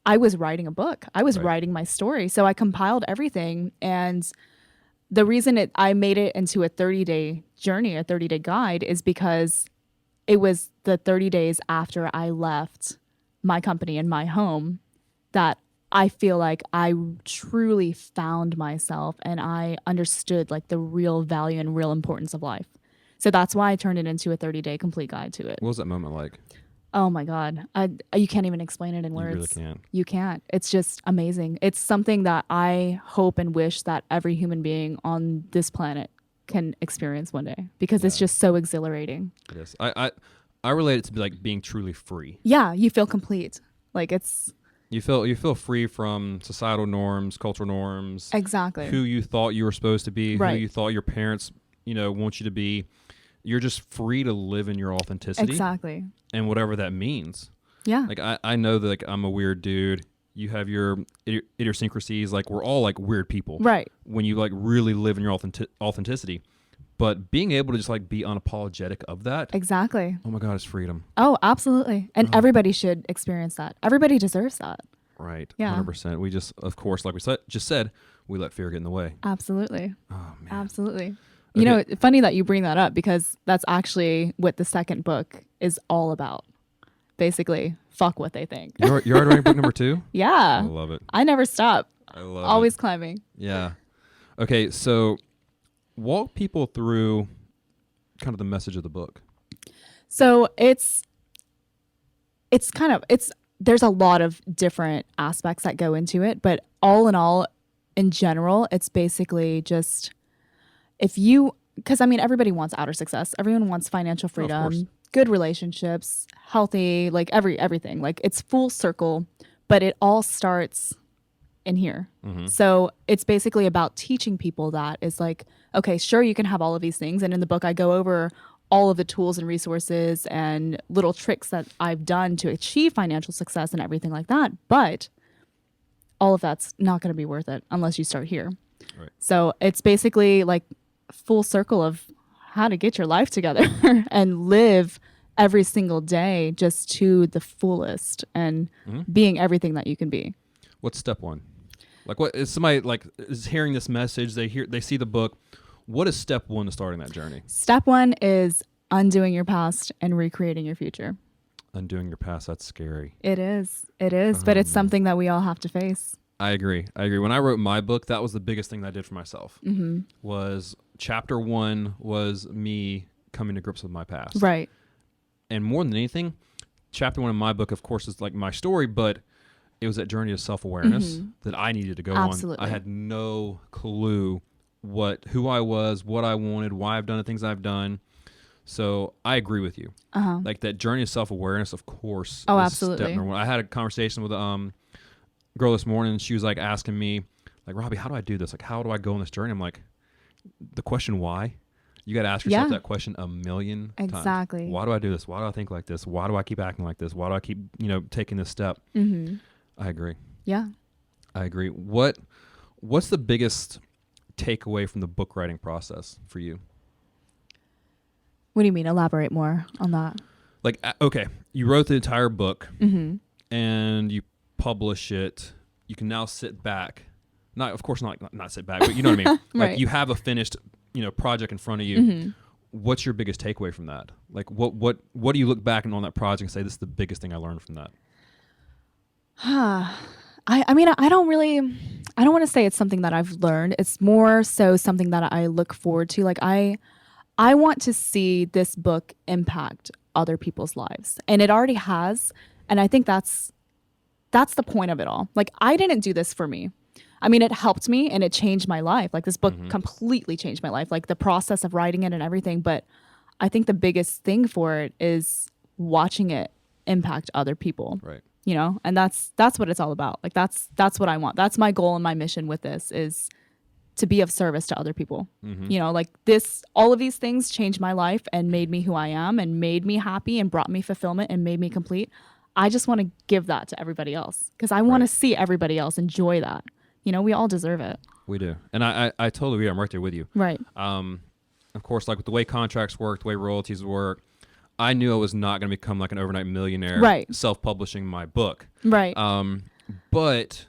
I was writing a book. I was writing my story. So I compiled everything. And the reason I made it into a 30-day journey, a 30-day guide, is because it was the 30 days after I left my company and my home that I feel like I truly found myself and I understood like the real value and real importance of life. So that's why I turned it into a 30-day complete guide to it. What was that moment like? Oh my God. You can't even explain it in words. You really can't. You can't. It's just amazing. It's something that I hope and wish that every human being on this planet can experience one day because it's just so exhilarating. It is. I relate it to be like being truly free. Yeah, you feel complete. Like it's You feel free from societal norms, cultural norms. exactly Who you thought you were supposed to be, right. who you thought your parents, want you to be. You're just free to live in your authenticity. Exactly. And whatever that means. Yeah. Like I know that like I'm a weird dude. You have your idiosyncrasies. Like we're all like weird people. Right. When you like really live in your authenticity. But being able to just like be unapologetic of that. Exactly. Oh my God, it's freedom. Oh, absolutely. And everybody should experience that. Everybody deserves that. Right. Yeah. 100%. We just, of course, like we just said, we let fear get in the way. Absolutely. Oh man. Absolutely. Okay. You know, funny that you bring that up because that's actually what the second book is all about. Basically, fuck what they think. You're already writing book number 2? Yeah. I love it. I never stop. I love Always it. climbing. Yeah. Okay, so walk people through kind of the message of the book. So there's a lot of different aspects that go into it, but all in all, in general, it's basically just because I mean, everybody wants outer success. Everyone wants financial freedom, good relationships, healthy, like everything. Like it's full circle, but it all starts in here. Mm-hmm. So it's basically about teaching people that is like, okay, sure, you can have all of these things. And in the book, I go over all of the tools and resources and little tricks that I've done to achieve financial success and everything like that. But all of that's not going to be worth it unless you start here. Right. So it's basically like full circle of how to get your life together and live every single day just to the fullest and being everything that you can be. What's step 1? Like what is somebody like is hearing this message, they see the book. What is step 1 to starting that journey? Step 1 is undoing your past and recreating your future. Undoing your past, that's scary. It is, but it's something that we all have to face. I agree. When I wrote my book, that was the biggest thing that I did for myself. Mm-hmm. Was chapter 1 was me coming to grips with my past. Right. And more than anything, chapter 1 of my book, of course, is like my story, but it was that journey of self-awareness that I needed to go Absolutely. on. I had no clue who I was, what I wanted, why I've done the things I've done. So I agree with you. Like that journey of self-awareness, of course. Oh, is absolutely. Step number 1. I had a conversation with a girl this morning. She was like asking me, like, Robby, how do I do this? Like, how do I go on this journey? I'm like, the question why? You got to ask yourself that question a million times. Exactly. Why do I do this? Why do I think like this? Why do I keep acting like this? Why do I keep, taking this step? Mm-hmm. I agree. Yeah. I agree. What's the biggest takeaway from the book writing process for you? What do you mean? Elaborate more on that. Like, okay, you wrote the entire book and you publish it. You can now sit back. Of course, not sit back, but you know what I mean? Like Right. you have a finished, project in front of you. What's your biggest takeaway from that? Like what do you look back on that project and say, this is the biggest thing I learned from that? I mean, I don't want to say it's something that I've learned. It's more so something that I look forward to. Like I want to see this book impact other people's lives. And it already has. And I think that's the point of it all. Like I didn't do this for me. I mean, it helped me and it changed my life. Like this book completely changed my life, like the process of writing it and everything. But I think the biggest thing for it is watching it impact other people. Right. And that's what it's all about. Like that's what I want. That's my goal and my mission with this is to be of service to other people. Like all of these things changed my life and made me who I am and made me happy and brought me fulfillment and made me complete. I just want to give that to everybody else because I want to see everybody else enjoy that. We all deserve it. We do. And I totally agree. I'm right there with you. Right. Of course, like with the way contracts work, the way royalties work, I knew I was not going to become like an overnight millionaire self-publishing my book. Right. But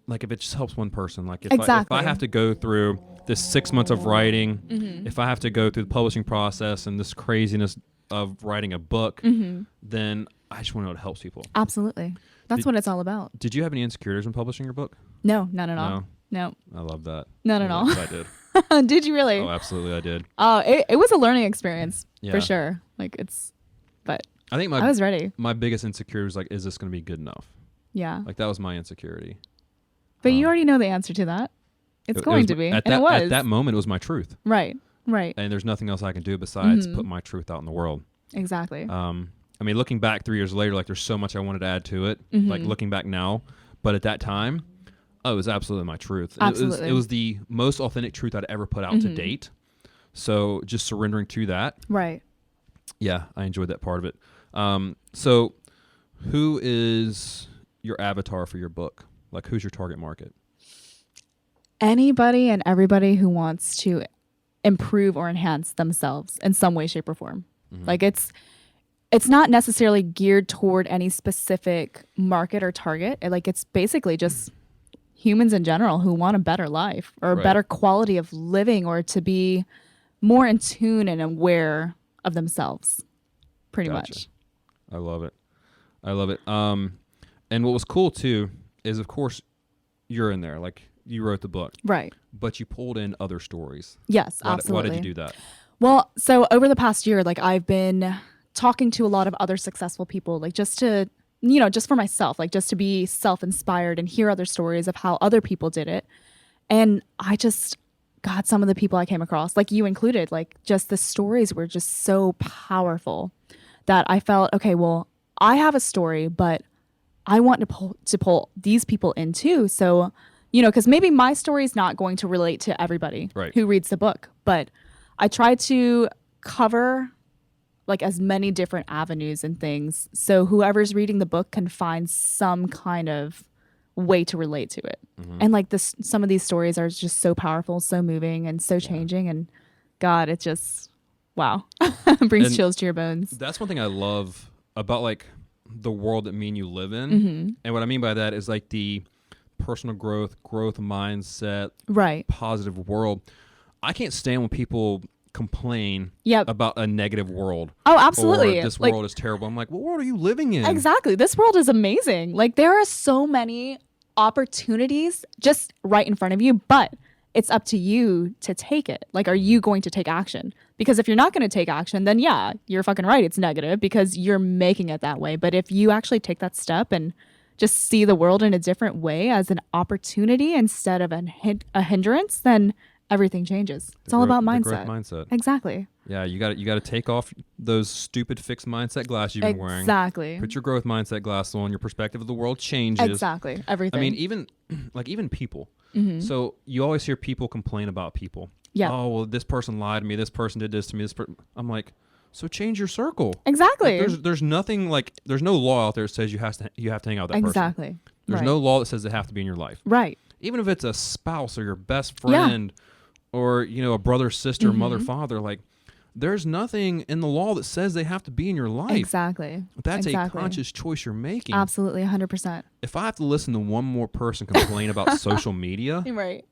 like if it just helps one person, like if I have to go through this 6 months of writing, if I have to go through the publishing process and this craziness of writing a book, then I just want to know it helps people. Absolutely. That's what it's all about. Did you have any insecurities when publishing your book? No, none at all. No. I love that. None at all. I did. Did you really? Oh, absolutely, I did. Oh, it was a learning experience Yeah. for sure. But I think I was ready. my biggest insecurity was like, is this going to be good enough? Yeah. Like that was my insecurity. But you already know the answer to that. It's going to be. At And that, it was. At that moment, it was my truth. Right. And there's nothing else I can do besides put my truth out in the world. Exactly. I mean, looking back 3 years later, like there's so much I wanted to add to it. Like looking back now, but at that time, it was absolutely my truth. Absolutely. It was the most authentic truth I'd ever put out to date. So just surrendering to that. Right. Yeah, I enjoyed that part of it. So who is your avatar for your book? Like who's your target market? Anybody and everybody who wants to improve or enhance themselves in some way, shape, or form. Like it's not necessarily geared toward any specific market or target. It's basically just humans in general who want a better life or a better quality of living, or to be more in tune and aware of themselves, pretty much. I love it. And what was cool too is, of course, you're in there. Like you wrote the book, right? But you pulled in other stories. Yes, absolutely. Why did you do that? Well, so over the past year, I've been talking to a lot of other successful people, just to, just for myself, just to be self-inspired and hear other stories of how other people did it. And God, some of the people I came across, you included, just the stories were just so powerful that I felt, okay, well, I have a story, but I want to pull these people in too. So, because maybe my story is not going to relate to everybody who reads the book, but I try to cover as many different avenues and things, so whoever's reading the book can find some kind of way to relate to it. And some of these stories are just so powerful, so moving, and so changing. And God, it just wow, brings chills to your bones. That's one thing I love about the world that me and you live in. And what I mean by that is the personal growth mindset, positive world. I can't stand when people complain about a negative world. Oh, absolutely. Or this world is terrible. I'm like, what world are you living in? Exactly. This world is amazing. There are so many opportunities just right in front of you, but it's up to you to take it. Are you going to take action? Because if you're not going to take action, then yeah, you're fucking right. It's negative because you're making it that way. But if you actually take that step and just see the world in a different way as an opportunity instead of a hindrance, then everything changes. It's all about mindset. Growth mindset. Exactly. Yeah, you got to take off those stupid fixed mindset glasses you've been wearing. Exactly. Put your growth mindset glasses on. Your perspective of the world changes. Exactly. Everything. I mean, even people. So you always hear people complain about people. Yeah. Oh, well, this person lied to me. This person did this to me. I'm like, so change your circle. Exactly. There's nothing there's no law out there that says you have to hang out with that person. Exactly. There's no law that says they have to be in your life. Right. Even if it's a spouse or your best friend or, a brother, sister, mother, father, there's nothing in the law that says they have to be in your life. Exactly. That's a conscious choice you're making. Absolutely, 100%. If I have to listen to one more person complain about social media, right,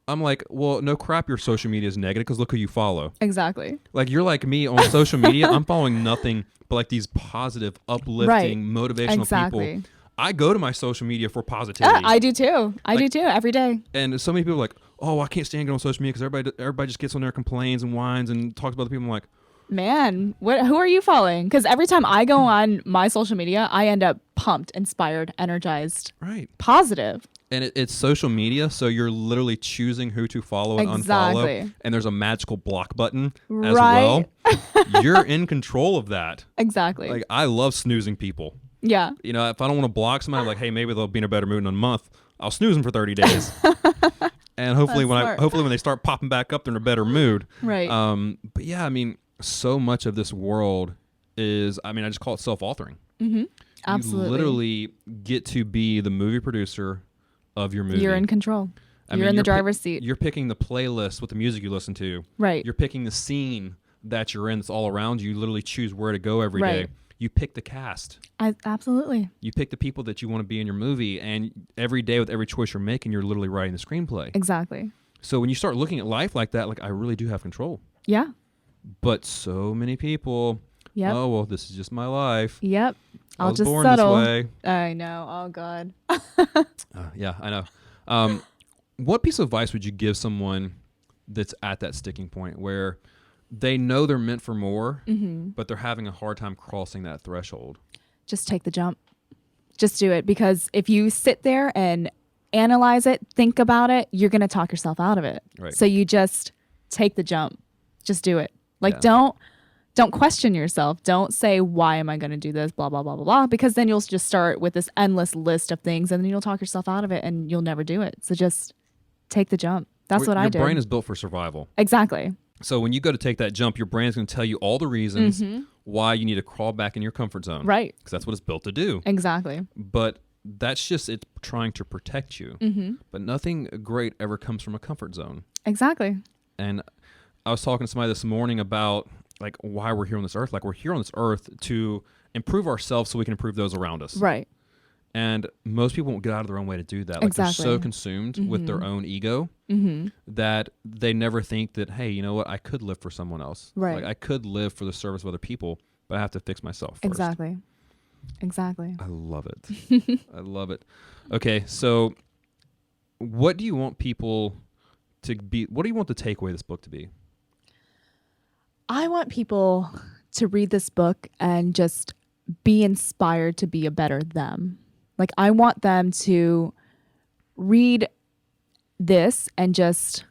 I'm like, well, no crap, your social media is negative because look who you follow. Exactly. You're like me on social media. I'm following nothing but these positive, uplifting, motivational people. I go to my social media for positivity. I do too. I do too every day. And so many people are like, oh, I can't stand going on social media because everybody just gets on there, complains and whines and talks about the people. I'm like, man, who are you following? Because every time I go on my social media, I end up pumped, inspired, energized, positive. And it's social media, so you're literally choosing who to follow and unfollow. And there's a magical block button as well. You're in control of that. Exactly. I love snoozing people. Yeah. If I don't want to block somebody, I'm like, hey, maybe they'll be in a better mood in a month. I'll snooze them for 30 days. And hopefully when they start popping back up, they're in a better mood. Right. But yeah, I mean, so much of this world is, I just call it self-authoring. Absolutely. You literally get to be the movie producer of your movie. You're in control. You're in the driver's seat. You're picking the playlist with the music you listen to. Right. You're picking the scene that you're in that's all around you. You literally choose where to go every day. You pick the cast. Absolutely. You pick the people that you want to be in your movie, and every day with every choice you're making, you're literally writing the screenplay. Exactly. So when you start looking at life like that, I really do have control. Yeah. But so many people Yep. Oh, well, this is just my life. Yep. I I'll was just born settle. this way. I know. Oh God. Yeah, I know. What piece of advice would you give someone that's at that sticking point where they know they're meant for more, but they're having a hard time crossing that threshold? Just take the jump. Just do it, because if you sit there and analyze it, think about it, you're going to talk yourself out of it. Right. So you just take the jump. Just do it. Like, Yeah. don't question yourself. Don't say, why am I going to do this? Blah, blah, blah, blah, blah. Because then you'll just start with this endless list of things, and then you'll talk yourself out of it and you'll never do it. So just take the jump. That's what I did. Your brain is built for survival. Exactly. So when you go to take that jump, your brain is going to tell you all the reasons why you need to crawl back in your comfort zone. Right. Because that's what it's built to do. Exactly. But that's just it trying to protect you. But nothing great ever comes from a comfort zone. Exactly. And I was talking to somebody this morning about like why we're here on this earth. Like, we're here on this earth to improve ourselves so we can improve those around us. Right. And most people won't get out of their own way to do that. Like, they're so consumed with their own ego that they never think that, hey, you know what? I could live for someone else. Right. Like, I could live for the service of other people, but I have to fix myself first. Exactly. Exactly. I love it. I love it. Okay, so what do you want people to be? What do you want the takeaway of this book to be? I want people to read this book and just be inspired to be a better them. Like, I want them to read this and just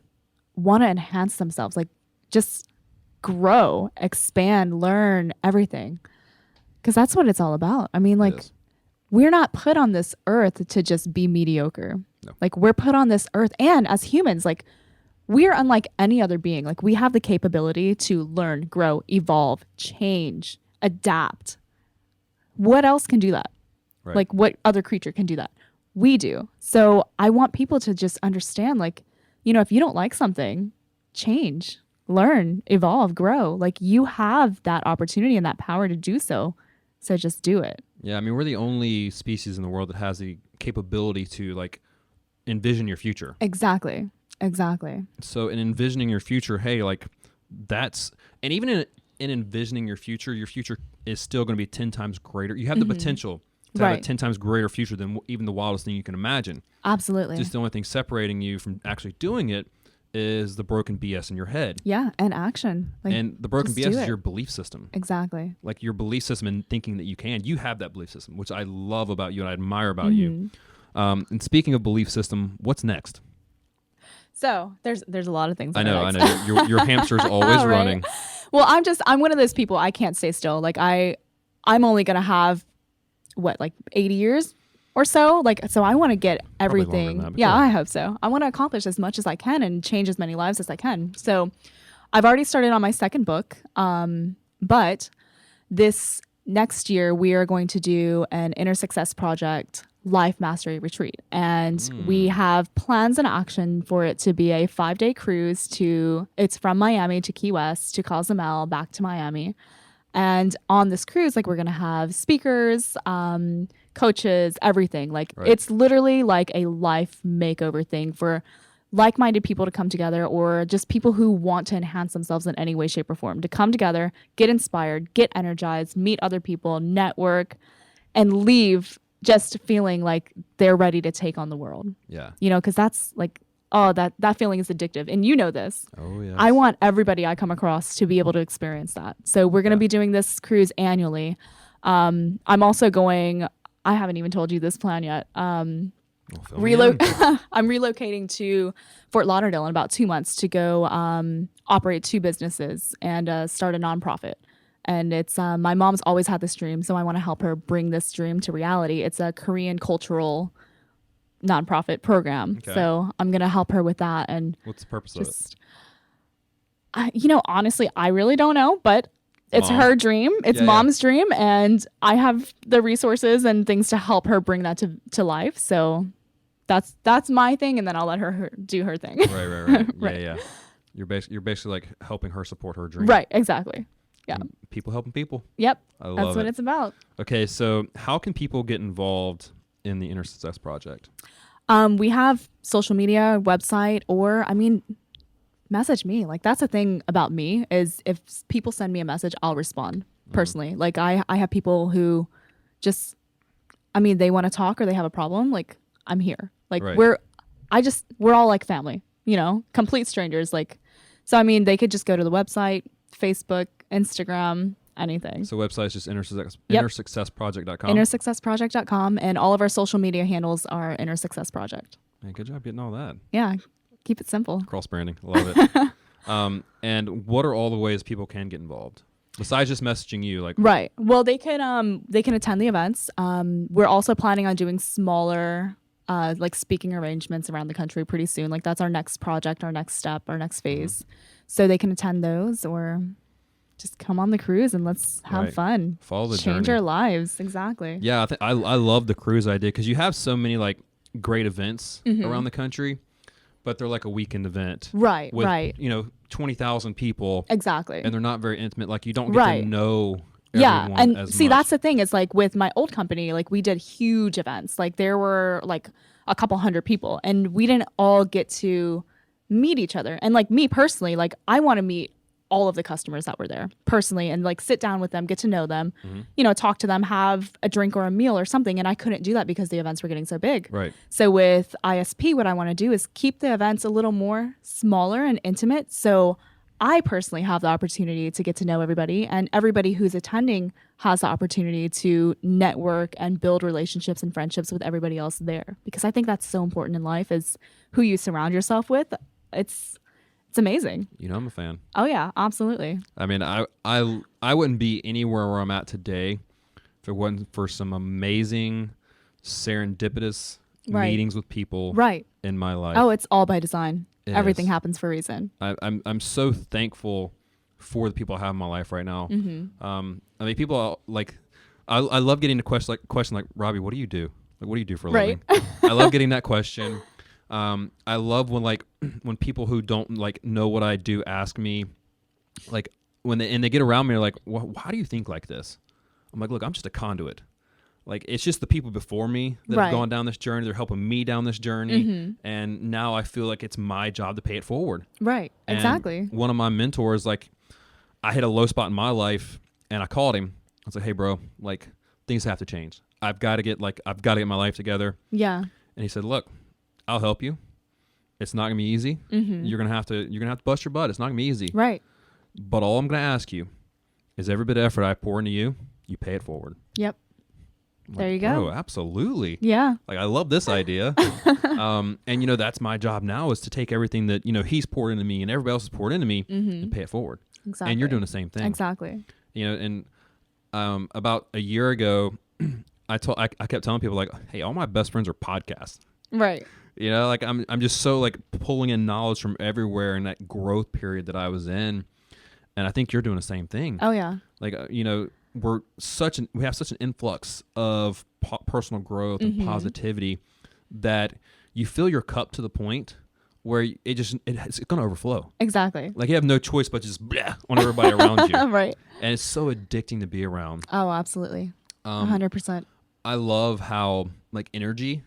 want to enhance themselves, like just grow, expand, learn everything. Because that's what it's all about. I mean, like, we're not put on this earth to just be mediocre. No. Like, we're put on this earth, and as humans, like, we're unlike any other being. Like, we have the capability to learn, grow, evolve, change, adapt. What else can do that? Right. Like, what other creature can do that? We do. So I want people to just understand, like, you know, if you don't like something, change, learn, evolve, grow. Like, you have that opportunity and that power to do so. So just do it. Yeah, I mean, we're the only species in the world that has the capability to, like, envision your future. Exactly. Exactly. So in envisioning your future, hey, like, that's, and even in envisioning your future is still going to be 10 times greater. You have the potential to have a 10 times greater future than even the wildest thing you can imagine. Absolutely. Just the only thing separating you from actually doing it is the broken BS in your head. Yeah, and action. Like, and the broken BS is your belief system. Exactly. Like, your belief system and thinking that you can. You have that belief system, which I love about you and I admire about you. And speaking of belief system, what's next? So there's a lot of things. I know. Your hamster's always right? running. Well, I'm one of those people. I can't stay still. Like, I'm only gonna have like 80 years or so. Like, so I want to get everything. That, yeah, I hope so. I want to accomplish as much as I can and change as many lives as I can. So I've already started on my second book. But this next year we are going to do an Inner Success Project Life Mastery Retreat. And we have plans and action for it to be a 5-day cruise it's from Miami to Key West to Cozumel, back to Miami. And on this cruise, like, we're going to have speakers, coaches, everything. Like, It's literally like a life makeover thing for like-minded people to come together, or just people who want to enhance themselves in any way, shape, or form, to come together, get inspired, get energized, meet other people, network, and leave just feeling like they're ready to take on the world. Yeah. You know, because that's like, oh, that feeling is addictive. And you know this. Oh, yeah. I want everybody I come across to be able to experience that. So we're going to be doing this cruise annually. I'm also going, I haven't even told you this plan yet. I'm relocating to Fort Lauderdale in about 2 months to go operate 2 businesses and start a nonprofit. And it's my mom's always had this dream, so I want to help her bring this dream to reality. It's a Korean cultural nonprofit program. Okay. So I'm going to help her with that. And what's the purpose of it? You know, honestly, I really don't know, but it's her dream. It's mom's dream. And I have the resources and things to help her bring that to life. So that's my thing. And then I'll let her do her thing. Right. Right. Yeah. You're basically like helping her support her dream. Right. Exactly. Yeah. People helping people. Yep. I love That's what it's about. Okay. So how can people get involved in the Inner Success Project? We have social media, website, or, I mean, message me. Like, that's the thing about me, is if people send me a message, I'll respond. personally. Like I have people who just, I mean, they want to talk or they have a problem. Like I'm here. Like Right. we're all like family, you know, complete strangers. Like, so I mean, they could just go to the website, Facebook, Instagram, anything. So website is just Yep. innersuccessproject.com. Innersuccessproject.com, and all of our social media handles are Inner Success Project. Man, good job getting all that. Yeah, keep it simple. Cross branding, love it. And what are all the ways people can get involved besides just messaging you? Like, Right. Well, they can attend the events. We're also planning on doing smaller like speaking arrangements around the country pretty soon. Like that's our next project, our next step, our next phase. So they can attend those or just come on the cruise and let's have fun. Follow the Change journey. our lives. Exactly. Yeah, I love the cruise idea because you have so many like great events around the country, but they're like a weekend event. Right. With, right. 20,000 people. Exactly. And they're not very intimate. Like you don't get to know yeah, everyone and as see, much. that's the thing. It's like with my old company, like we did huge events. Like there were like a couple hundred people, and we didn't all get to meet each other. And like me personally, like I want to meet all of the customers that were there personally, and like sit down with them, get to know them, talk to them, have a drink or a meal or something. And I couldn't do that because the events were getting so big. Right. So with ISP, what I want to do is keep the events a little more smaller and intimate. So I personally have the opportunity to get to know everybody, and everybody who's attending has the opportunity to network and build relationships and friendships with everybody else there. Because I think that's so important in life is who you surround yourself with. It's amazing. I'm a fan. Oh yeah, absolutely. I mean, I wouldn't be anywhere where I'm at today if it wasn't for some amazing serendipitous meetings with people in my life. Oh, it's all by design. Everything is. happens for a reason. I'm so thankful for the people I have in my life right now. I mean, people are like, I love getting a question like, Robby, what do you do? Like, what do you do for a living? I love getting that question. I love when people who don't like know what I do ask me, like when they get around me, they're like, why do you think like this? I'm like, look, I'm just a conduit. Like, it's just the people before me that have gone down this journey. They're helping me down this journey. And now I feel like it's my job to pay it forward. Right. And exactly. one of my mentors, like, I hit a low spot in my life and I called him. I was like, hey, bro, like, things have to change. I've got to get my life together. Yeah. And he said, look, I'll help you. It's not gonna be easy. You're gonna have to bust your butt. It's not gonna be easy. Right. But all I'm gonna ask you is every bit of effort I pour into you, you pay it forward. Yep. Like, there you go. Bro, absolutely. Yeah. Like, I love this idea. And that's my job now is to take everything that he's poured into me and everybody else has poured into me and pay it forward. Exactly. And you're doing the same thing. Exactly. And about a year ago, I kept telling people like, hey, all my best friends are podcasts. Right. Like I'm just so like pulling in knowledge from everywhere in that growth period that I was in, and I think you're doing the same thing. Oh yeah. Like we have such an influx of personal growth and positivity that you fill your cup to the point where it's going to overflow. Exactly. Like you have no choice but just blah on everybody around you. Right. And it's so addicting to be around. Oh, absolutely. 100%. I love how like energy.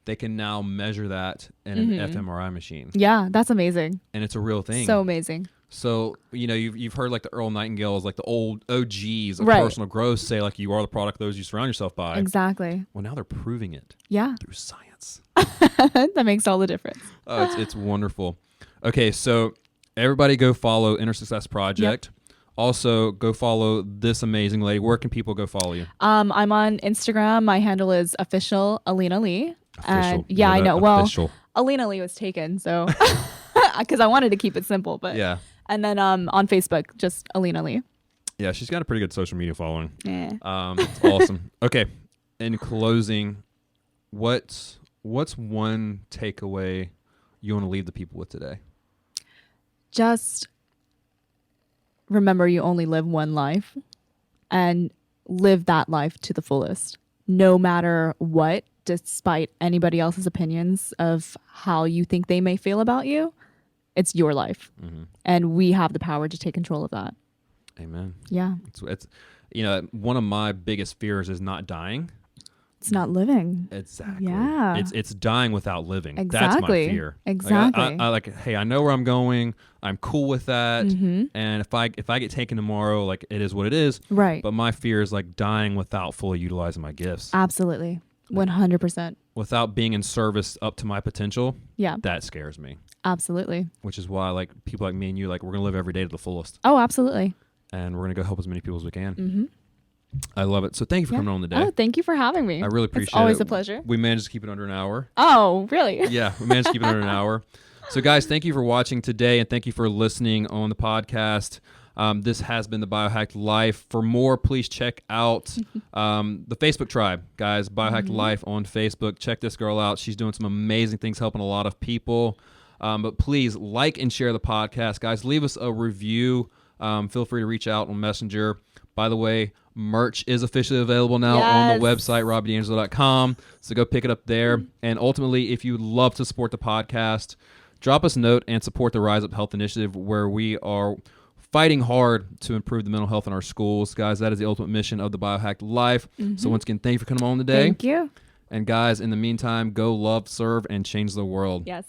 They can now measure that in an fMRI machine. Yeah, that's amazing. And it's a real thing. So amazing. So, you've heard like the Earl Nightingales, like the old OGs of personal growth say like you are the product of those you surround yourself by. Exactly. Well, now they're proving it. Yeah. Through science. That makes all the difference. Oh, it's wonderful. Okay, so everybody go follow Inner Success Project. Yep. Also, go follow this amazing lady. Where can people go follow you? I'm on Instagram. My handle is official Elina Lee. Official. Yeah, I know. Well, official. Elina Lee was taken, so because I wanted to keep it simple, but yeah. And then on Facebook, just Elina Lee. Yeah, she's got a pretty good social media following. Yeah. It's awesome. Okay, in closing, what's one takeaway you want to leave the people with today? Just remember you only live one life, and live that life to the fullest, no matter what. Despite anybody else's opinions of how you think they may feel about you, it's your life. And we have the power to take control of that. Amen. Yeah. It's one of my biggest fears is not dying. It's not living. Exactly. Yeah. It's dying without living. Exactly. That's my fear. Exactly. I like, hey, I know where I'm going. I'm cool with that. Mm-hmm. And if I get taken tomorrow, like, it is what it is. Right. But my fear is like dying without fully utilizing my gifts. Absolutely. 100%. Without being in service up to my potential. Yeah. That scares me. Absolutely. Which is why, like, people like me and you, like, we're going to live every day to the fullest. Oh, absolutely. And we're going to go help as many people as we can. Mm-hmm. I love it. So thank you for coming on today. Oh, thank you for having me. I really appreciate it. It's always a pleasure. We managed to keep it under an hour. Oh, really? Yeah, we managed to keep it under an hour. So, guys, thank you for watching today, and thank you for listening on the podcast. This has been the Biohacked Life. For more, please check out the Facebook tribe, guys. Biohacked Life on Facebook. Check this girl out. She's doing some amazing things, helping a lot of people. But please like and share the podcast, guys. Leave us a review. Feel free to reach out on Messenger. By the way, merch is officially available now on the website, robbydangelo.com. So go pick it up there. And ultimately, if you'd love to support the podcast, drop us a note and support the Rise Up Health Initiative, where we are fighting hard to improve the mental health in our schools. Guys, that is the ultimate mission of the Biohacked Life. So once again, thank you for coming on today. Thank you. And guys, in the meantime, go love, serve, and change the world. Yes.